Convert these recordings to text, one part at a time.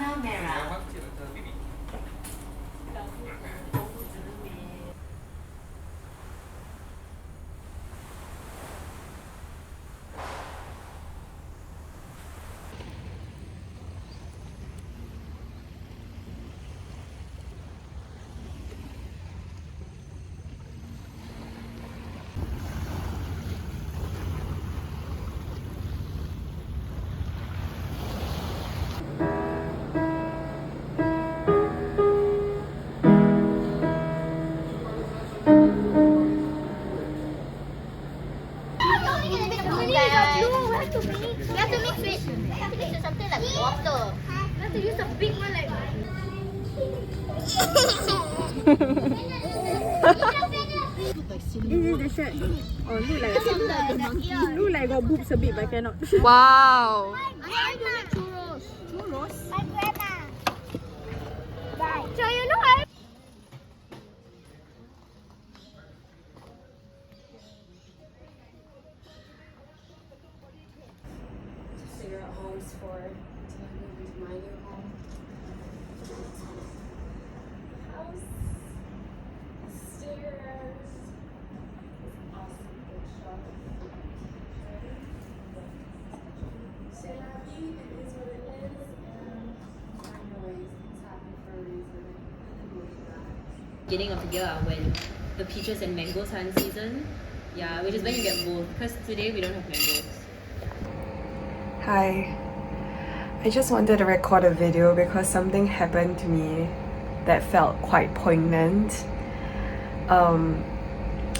camera. We have to mix with something like water. We have to use a big one like This is the shirt. Oh, look like got boobs a bit, but cannot. Wow. I do like churros. Churros? My grandma. Right. So you know I Figure out homes for my new home. House, stairs, awesome bookshop. So happy, it is what it is, and anyways, it's happy for a reason. Beginning of the year when the peaches and mangoes are in season. Yeah, which is when you get both because today we don't have mangoes. Hi, I just wanted to record a video because something happened to me that felt quite poignant.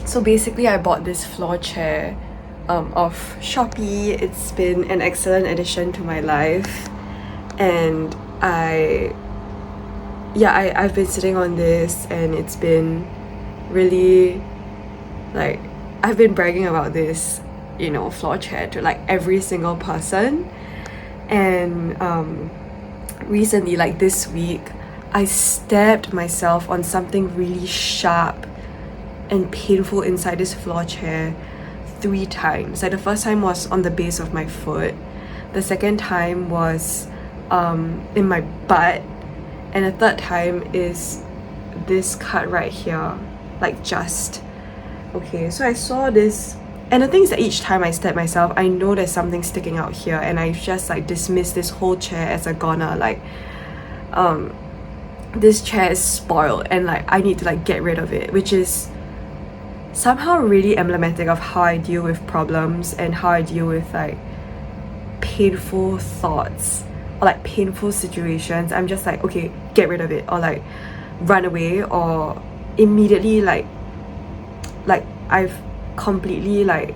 So basically I bought this floor chair off Shopee. It's been an excellent addition to my life, and I've been sitting on this and it's been really, like, I've been bragging about this, you know, floor chair to like every single person. And recently, like this week, I stabbed myself on something really sharp and painful inside this floor chair 3 times. Like the first time was on the base of my foot, the second time was in my butt, and the third time is this cut right here, like just okay. So I saw this, and the thing is that each time I stab myself, I know there's something sticking out here, and I just like dismiss this whole chair as a goner. Like this chair is spoiled and like I need to like get rid of it, which is somehow really emblematic of how I deal with problems and how I deal with like painful thoughts or like painful situations. I'm just like, okay, get rid of it, or like run away, or immediately like I've completely like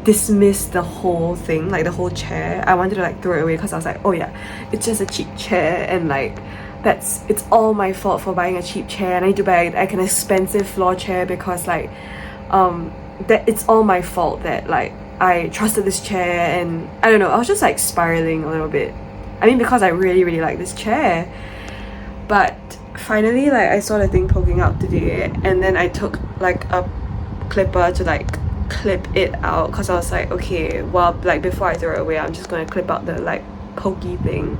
dismissed the whole thing, like the whole chair. I wanted to like throw it away because I was like, oh yeah, it's just a cheap chair, and like it's all my fault for buying a cheap chair, and I need to buy like an expensive floor chair because like that it's all my fault that like I trusted this chair. And I don't know, I was just like spiraling a little bit. I mean, because I really like this chair. But finally, like I saw the thing poking out today, and then I took like a clipper to like clip it out because I was like, okay, well, like before I throw it away, I'm just gonna clip out the like pokey thing.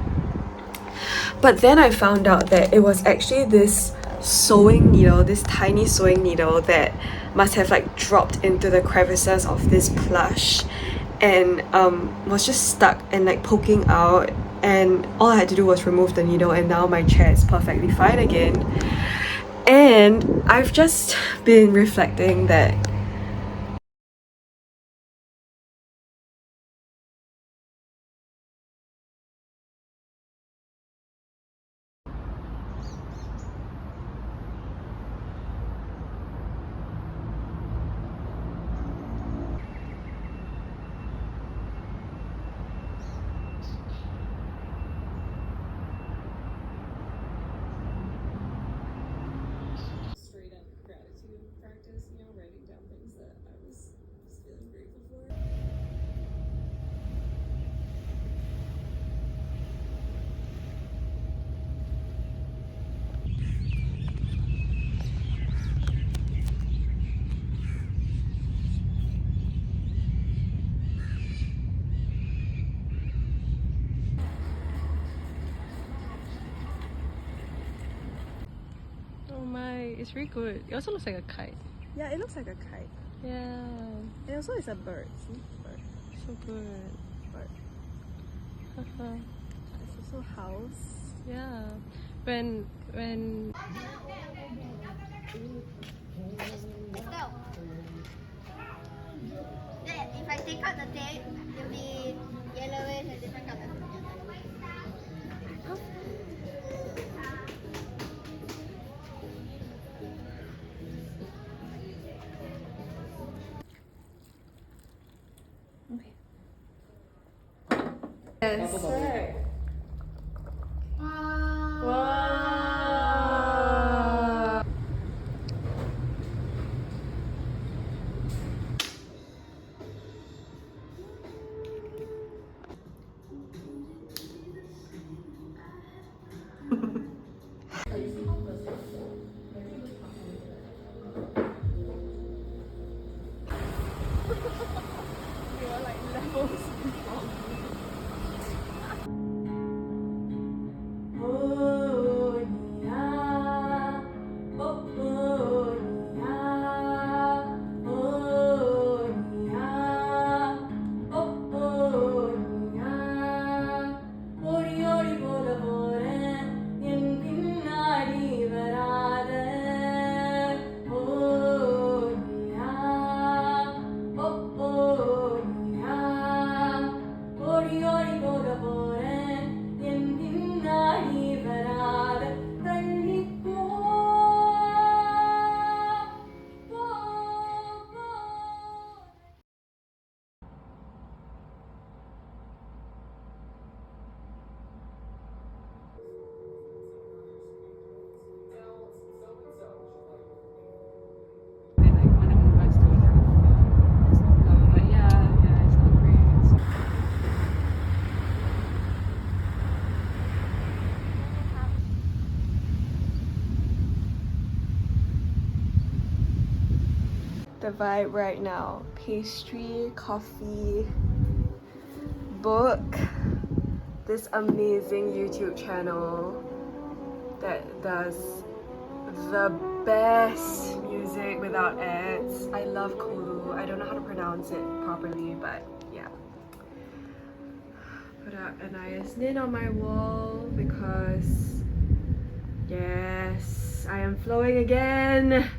But then I found out that it was actually this sewing needle, this tiny sewing needle that must have like dropped into the crevices of this plush and was just stuck and like poking out, and all I had to do was remove the needle, and now my chair is perfectly fine again. And I've just been reflecting that straight up gratitude practice, you know, writing down it's very good. It also looks like a kite. Yeah, it looks like a kite. Yeah, And also it's a bird. See? Bird. so good. Bird. Haha. It's also house. Yeah, when Let's go. Then if I take out the tape, it'll be yellowish and different color. Yes. Wow. The vibe right now: pastry, coffee, book, this amazing YouTube channel that does the best music without ads. I love Kolu. I don't know how to pronounce it properly, but yeah. Put up a nice knit on my wall because yes, I am flowing again.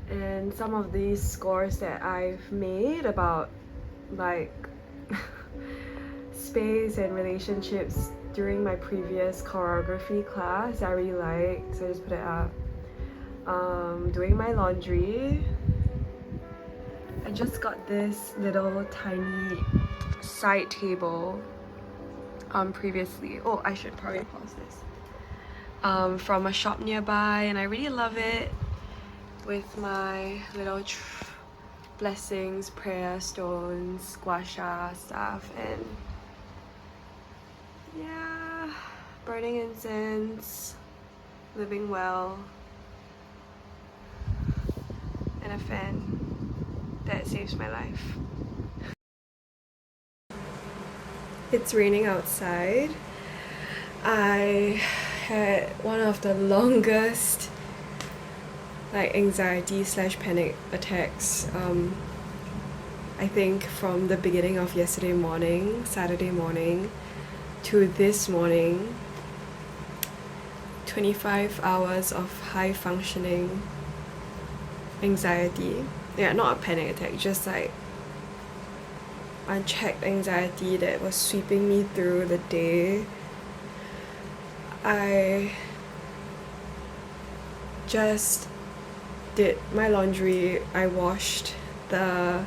And some of these scores that I've made about like space and relationships during my previous choreography class, I really liked, so I just put it up. Doing my laundry. I just got this little tiny side table previously. Oh, I should probably pause this. From a shop nearby, and I really love it. With my little blessings, prayer stones, gua sha stuff, and yeah, burning incense, living well, and a fan that saves my life. It's raining outside. I had one of the longest anxiety / panic attacks I think from the beginning of yesterday morning, Saturday morning, to this morning. 25 hours of high functioning anxiety. Yeah, not a panic attack, just like unchecked anxiety that was sweeping me through the day. I just did my laundry. I washed the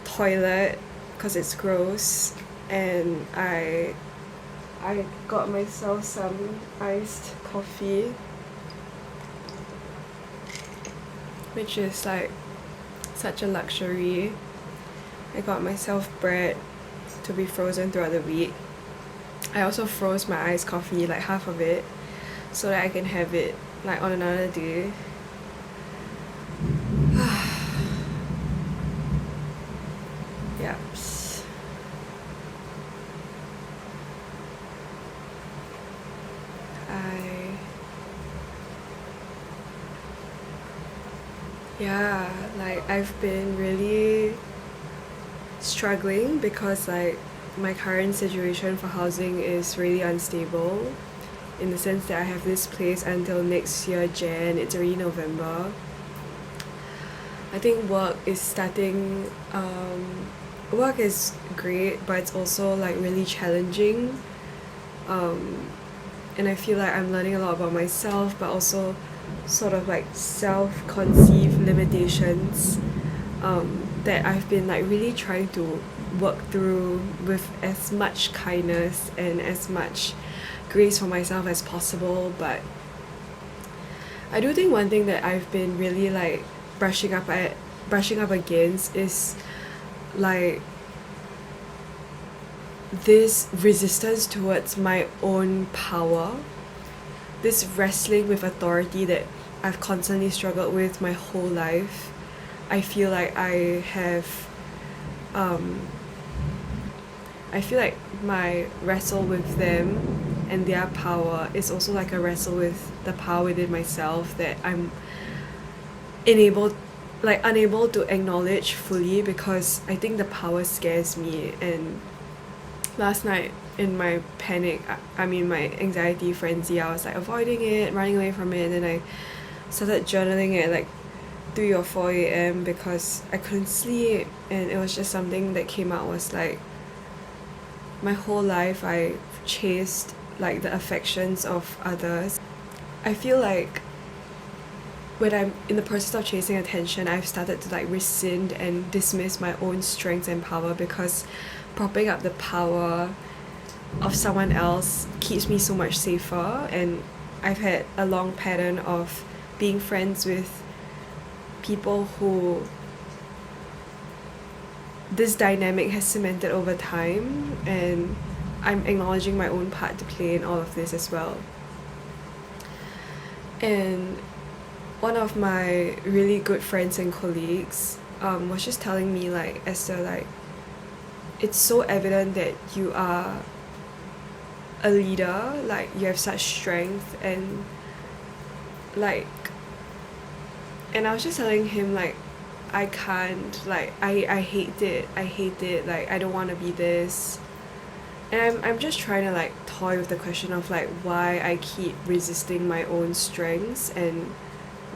toilet because it's gross, and I got myself some iced coffee, which is like such a luxury. I got myself bread to be frozen throughout the week. I also froze my iced coffee, like half of it, so that I can have it like on another day. Yeah. Yeah, like I've been really struggling because like my current situation for housing is really unstable, in the sense that I have this place until next year Jan. It's already November. I think work is starting, work is great, but it's also like really challenging, and I feel like I'm learning a lot about myself, but also sort of like self-conceived limitations, that I've been like really trying to work through with as much kindness and as much grace for myself as possible. But I do think one thing that I've been really like brushing up against is like this resistance towards my own power, this wrestling with authority that I've constantly struggled with my whole life. I feel like I feel like my wrestle with them and their power is also like a wrestle with the power within myself that I'm unable to acknowledge fully, because I think the power scares me. And last night in my panic, my anxiety frenzy, I was like avoiding it, running away from it, and then I started journaling at like 3 or 4 a.m. because I couldn't sleep. And it was just something that came out was like, my whole life I chased like the affections of others. I feel like when I'm in the process of chasing attention, I've started to like rescind and dismiss my own strengths and power, because propping up the power of someone else keeps me so much safer. And I've had a long pattern of being friends with people who this dynamic has cemented over time, and I'm acknowledging my own part to play in all of this as well. And one of my really good friends and colleagues was just telling me like, Esther, like it's so evident that you are a leader, like you have such strength, and like, and I was just telling him like, I can't, like I hate it, like I don't want to be this. And I'm just trying to like toy with the question of like why I keep resisting my own strengths and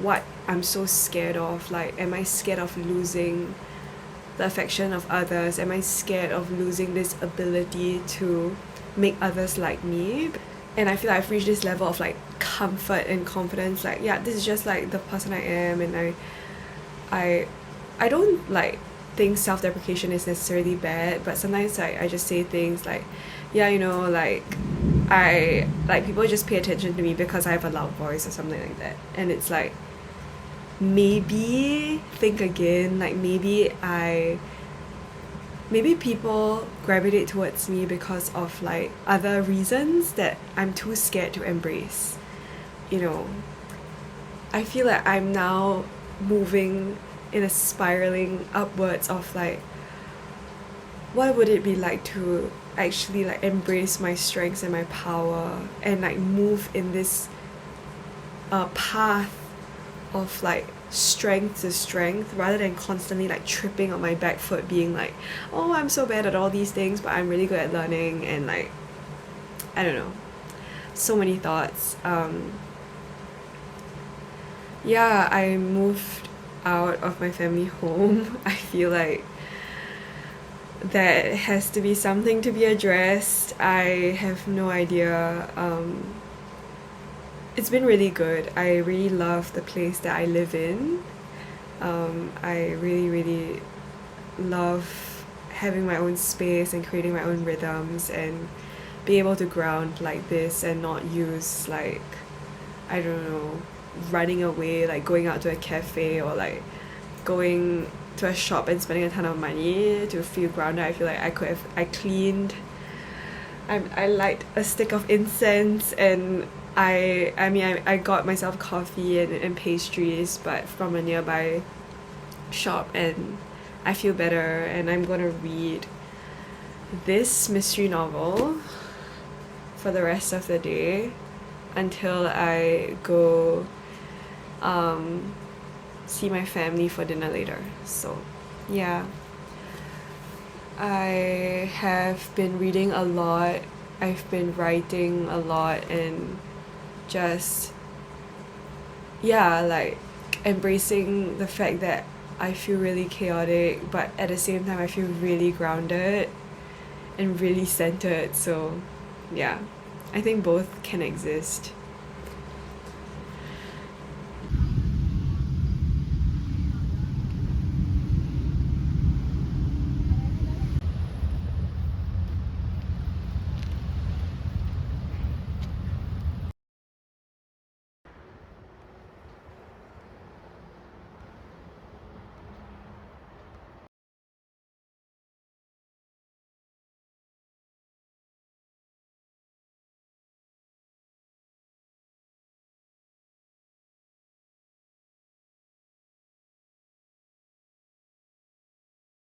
what I'm so scared of. Like, am I scared of losing the affection of others? Am I scared of losing this ability to make others like me? And I feel like I've reached this level of like comfort and confidence, like yeah, this is just like the person I am. And I don't like think self-deprecation is necessarily bad, but sometimes like I just say things like, yeah, you know, like I like people just pay attention to me because I have a loud voice or something like that. And it's like, maybe think again, like maybe people gravitate towards me because of like other reasons that I'm too scared to embrace. You know, I feel like I'm now moving in a spiraling upwards of like, what would it be like to actually like embrace my strengths and my power and like move in this path of like strength to strength, rather than constantly like tripping on my back foot, being like, oh, I'm so bad at all these things but I'm really good at learning. And like, I don't know, so many thoughts. Yeah, I moved out of my family home. I feel like that has to be something to be addressed. I have no idea. It's been really good. I really love the place that I live in. I really love having my own space and creating my own rhythms and be able to ground like this and not use like, I don't know, running away, like going out to a cafe or like going to a shop and spending a ton of money to feel grounded. I feel like I cleaned, I light a stick of incense, and I got myself coffee and pastries but from a nearby shop, and I feel better. And I'm gonna read this mystery novel for the rest of the day until I go see my family for dinner later. So yeah, I have been reading a lot, I've been writing a lot, and just like embracing the fact that I feel really chaotic, but at the same time I feel really grounded and really centered. So yeah, I think both can exist.